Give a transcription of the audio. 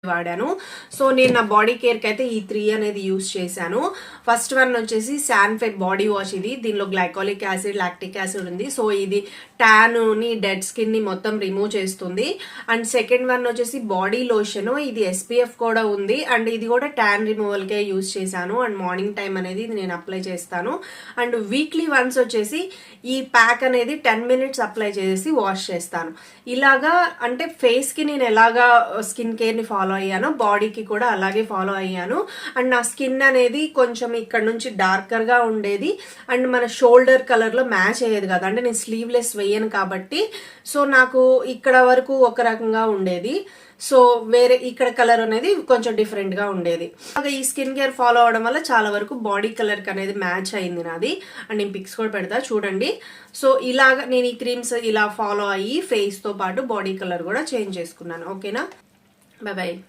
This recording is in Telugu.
వాడాను. సో నేను నా బాడీ కేర్కి అయితే ఈ 3 అనేది యూస్ చేశాను. ఫస్ట్ వన్ వచ్చేసి శాన్ఫెట్ బాడీ వాష్. ఇది దీనిలో గ్లైకాలిక్ యాసిడ్, లాక్టిక్ యాసిడ్ ఉంది. సో ఇది ట్యాన్ ని, డెడ్ స్కిన్ ని మొత్తం రిమూవ్ చేస్తుంది. అండ్ సెకండ్ వన్ వచ్చేసి బాడీ లోషన్. ఇది SPF కూడా ఉంది అండ్ ఇది కూడా ట్యాన్ రిమూవల్ కే యూస్ చేశాను. అండ్ మార్నింగ్ టైం అనేది ఇది నేను అప్లై చేస్తాను. అండ్ వీక్లీ వన్స్ వచ్చేసి ఈ ప్యాక్ అనేది 10 minutes అప్లై చేసి వాష్ చేస్తాను. ఇలాగా అంటే ఫేస్ కి నేను ఎలాగా స్కిన్ కేర్ ని ఫాలో అయ్యాను, బాడీకి కూడా అలాగే ఫాలో అయ్యాను. అండ్ నా స్కిన్ అనేది కొంచెం ఇక్కడ నుంచి డార్కర్ గా ఉండేది అండ్ మన షోల్డర్ కలర్ లో మ్యాచ్ అయ్యేది కదా, అంటే నేను స్లీవ్లెస్ వేయను కాబట్టి. సో నాకు ఇక్కడ వరకు ఒక రకంగా ఉండేది, సో వేరే ఇక్కడ కలర్ అనేది కొంచెం డిఫరెంట్ గా ఉండేది. ఈ స్కిన్ కేర్ ఫాలో అవడం వల్ల చాలా వరకు బాడీ కలర్ కి అనేది మ్యాచ్ అయింది నాది. అండ్ నేను పిక్స్ కూడా పెడతా చూడండి. సో ఇలాగా నేను ఈ క్రీమ్స్ ఇలా ఫాలో అయ్యి ఫేస్ తో పాటు బాడీ కలర్ కూడా చేంజ్ చేసుకున్నాను. ఓకేనా, బాయ్ బాయ్.